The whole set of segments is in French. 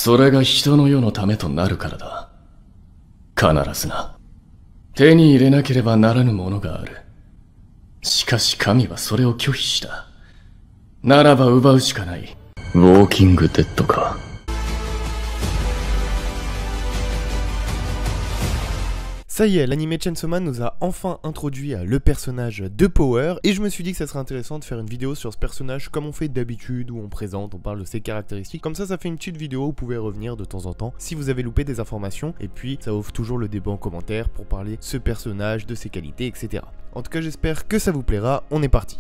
それが人の世のためとなるからだ。必ずな。手に入れなければならぬものがある。しかし神はそれを拒否した。ならば奪うしかない。ウォーキングデッドか。Ça y est, l'anime Chainsaw Man nous a enfin introduit le personnage de Power et je me suis dit que ça serait intéressant de faire une vidéo sur ce personnage comme on fait d'habitude, où on présente, on parle de ses caractéristiques. Comme ça fait une petite vidéo où vous pouvez revenir de temps en temps si vous avez loupé des informations, et puis ça ouvre toujours le débat en commentaire pour parler de ce personnage, de ses qualités, etc. En tout cas, j'espère que ça vous plaira, on est parti.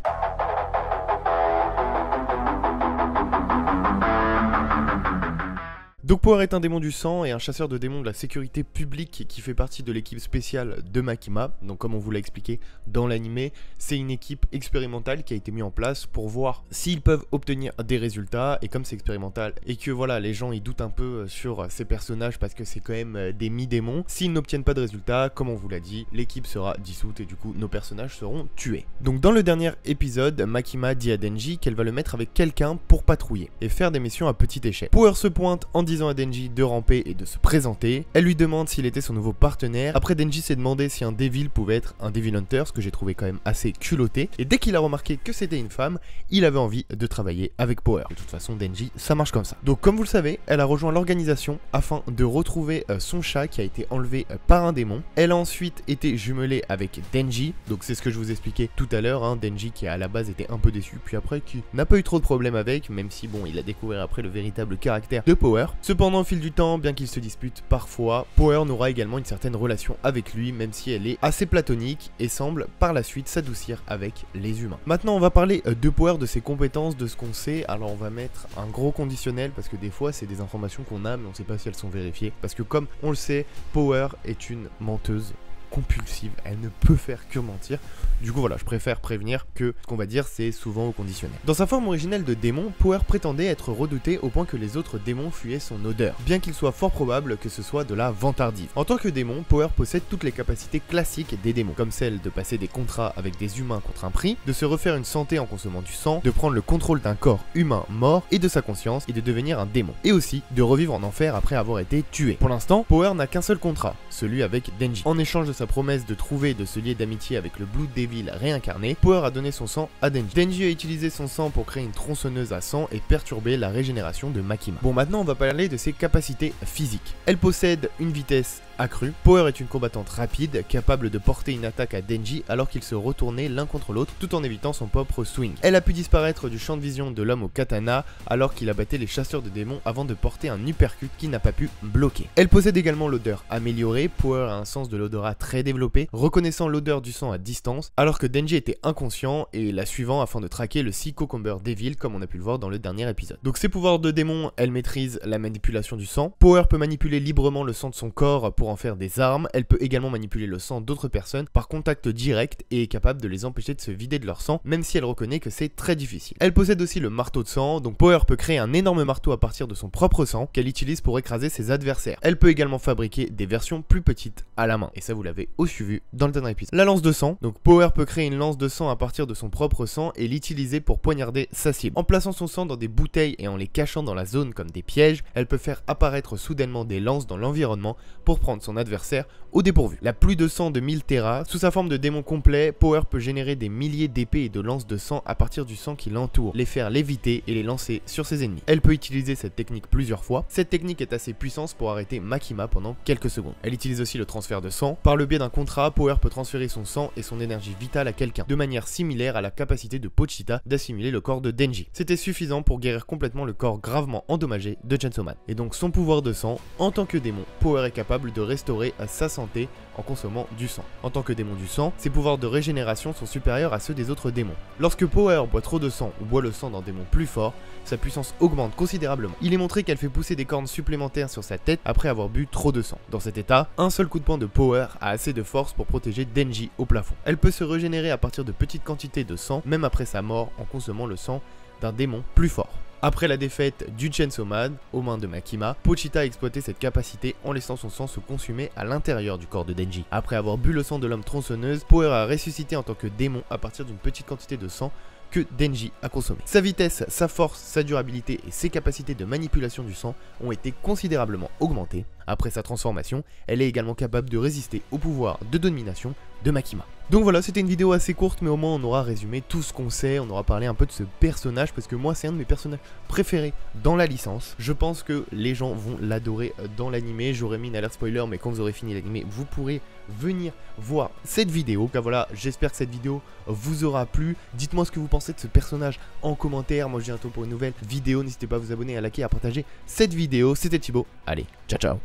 Donc Power est un démon du sang et un chasseur de démons de la sécurité publique qui fait partie de l'équipe spéciale de Makima. Donc comme on vous l'a expliqué dans l'animé, c'est une équipe expérimentale qui a été mise en place pour voir s'ils peuvent obtenir des résultats. Et comme c'est expérimental et que voilà, les gens ils doutent un peu sur ces personnages parce que c'est quand même des mi-démons, s'ils n'obtiennent pas de résultats, comme on vous l'a dit, l'équipe sera dissoute et du coup nos personnages seront tués. Donc dans le dernier épisode, Makima dit à Denji qu'elle va le mettre avec quelqu'un pour patrouiller et faire des missions à petite échelle. Power se pointe en disant à Denji de ramper et de se présenter. Elle lui demande s'il était son nouveau partenaire. Après, Denji s'est demandé si un Devil pouvait être un Devil Hunter, ce que j'ai trouvé quand même assez culotté. Et dès qu'il a remarqué que c'était une femme, il avait envie de travailler avec Power. De toute façon, Denji, ça marche comme ça. Donc comme vous le savez, elle a rejoint l'organisation afin de retrouver son chat qui a été enlevé par un démon. Elle a ensuite été jumelée avec Denji. Donc c'est ce que je vous expliquais tout à l'heure, hein. Denji qui à la base était un peu déçu, puis après qui n'a pas eu trop de problèmes avec, même si bon, il a découvert après le véritable caractère de Power. Cependant, au fil du temps, bien qu'ils se disputent parfois, Power n'aura également une certaine relation avec lui, même si elle est assez platonique et semble par la suite s'adoucir avec les humains. Maintenant, on va parler de Power, de ses compétences, de ce qu'on sait. Alors on va mettre un gros conditionnel parce que des fois c'est des informations qu'on a mais on ne sait pas si elles sont vérifiées. Parce que comme on le sait, Power est une menteuse compulsive, elle ne peut faire que mentir. Du coup voilà, je préfère prévenir que ce qu'on va dire c'est souvent au conditionnel. Dans sa forme originelle de démon, Power prétendait être redouté au point que les autres démons fuyaient son odeur, bien qu'il soit fort probable que ce soit de la vantardise. En tant que démon, Power possède toutes les capacités classiques des démons, comme celle de passer des contrats avec des humains contre un prix, de se refaire une santé en consommant du sang, de prendre le contrôle d'un corps humain mort et de sa conscience et de devenir un démon, et aussi de revivre en enfer après avoir été tué. Pour l'instant, Power n'a qu'un seul contrat, celui avec Denji. En échange de sa promesse de trouver et de se lier d'amitié avec le Blood Devil réincarné, Power a donné son sang à Denji. Denji a utilisé son sang pour créer une tronçonneuse à sang et perturber la régénération de Makima. Bon, maintenant on va parler de ses capacités physiques. Elle possède une vitesse accrue. Power est une combattante rapide, capable de porter une attaque à Denji alors qu'ils se retournaient l'un contre l'autre tout en évitant son propre swing. Elle a pu disparaître du champ de vision de l'homme au katana alors qu'il abattait les chasseurs de démons avant de porter un uppercut qui n'a pas pu bloquer. Elle possède également l'odeur améliorée. Power a un sens de l'odorat très développé, reconnaissant l'odeur du sang à distance, alors que Denji était inconscient et la suivant afin de traquer le Psycho Comber Devil comme on a pu le voir dans le dernier épisode. Donc ses pouvoirs de démon, elle maîtrise la manipulation du sang. Power peut manipuler librement le sang de son corps pour en faire des armes. Elle peut également manipuler le sang d'autres personnes par contact direct et est capable de les empêcher de se vider de leur sang, même si elle reconnaît que c'est très difficile. Elle possède aussi le marteau de sang, donc Power peut créer un énorme marteau à partir de son propre sang qu'elle utilise pour écraser ses adversaires. Elle peut également fabriquer des versions plus petites à la main, et ça vous l'avez aussi vu dans le dernier épisode. La lance de sang, donc Power peut créer une lance de sang à partir de son propre sang et l'utiliser pour poignarder sa cible. En plaçant son sang dans des bouteilles et en les cachant dans la zone comme des pièges, elle peut faire apparaître soudainement des lances dans l'environnement pour prendre son adversaire au dépourvu. La pluie de sang de 1000 Terra, sous sa forme de démon complet, Power peut générer des milliers d'épées et de lances de sang à partir du sang qui l'entoure, les faire léviter et les lancer sur ses ennemis. Elle peut utiliser cette technique plusieurs fois. Cette technique est assez puissante pour arrêter Makima pendant quelques secondes. Elle utilise aussi le transfert de sang. Par le biais d'un contrat, Power peut transférer son sang et son énergie vitale à quelqu'un, de manière similaire à la capacité de Pochita d'assimiler le corps de Denji. C'était suffisant pour guérir complètement le corps gravement endommagé de Chainsaw Man. Et donc son pouvoir de sang, en tant que démon, Power est capable de restaurer sa santé en consommant du sang. En tant que démon du sang, ses pouvoirs de régénération sont supérieurs à ceux des autres démons. Lorsque Power boit trop de sang ou boit le sang d'un démon plus fort, sa puissance augmente considérablement. Il est montré qu'elle fait pousser des cornes supplémentaires sur sa tête après avoir bu trop de sang. Dans cet état, un seul coup de poing de Power a assez de force pour protéger Denji au plafond. Elle peut se régénérer à partir de petites quantités de sang, même après sa mort, en consommant le sang d'un démon plus fort. Après la défaite du Chainsaw Man aux mains de Makima, Pochita a exploité cette capacité en laissant son sang se consumer à l'intérieur du corps de Denji. Après avoir bu le sang de l'homme tronçonneuse, Power a ressuscité en tant que démon à partir d'une petite quantité de sang que Denji a consommé. Sa vitesse, sa force, sa durabilité et ses capacités de manipulation du sang ont été considérablement augmentées. Après sa transformation, elle est également capable de résister au pouvoir de domination de Makima. Donc voilà, c'était une vidéo assez courte, mais au moins on aura résumé tout ce qu'on sait, on aura parlé un peu de ce personnage, parce que moi c'est un de mes personnages préférés dans la licence. Je pense que les gens vont l'adorer dans l'animé, j'aurais mis une alerte spoiler, mais quand vous aurez fini l'animé, vous pourrez venir voir cette vidéo. Donc voilà, j'espère que cette vidéo vous aura plu. Dites-moi ce que vous pensez de ce personnage en commentaire. Moi je dis à bientôt pour une nouvelle vidéo, n'hésitez pas à vous abonner, à liker, à partager cette vidéo. C'était Thibaut, allez, ciao ciao.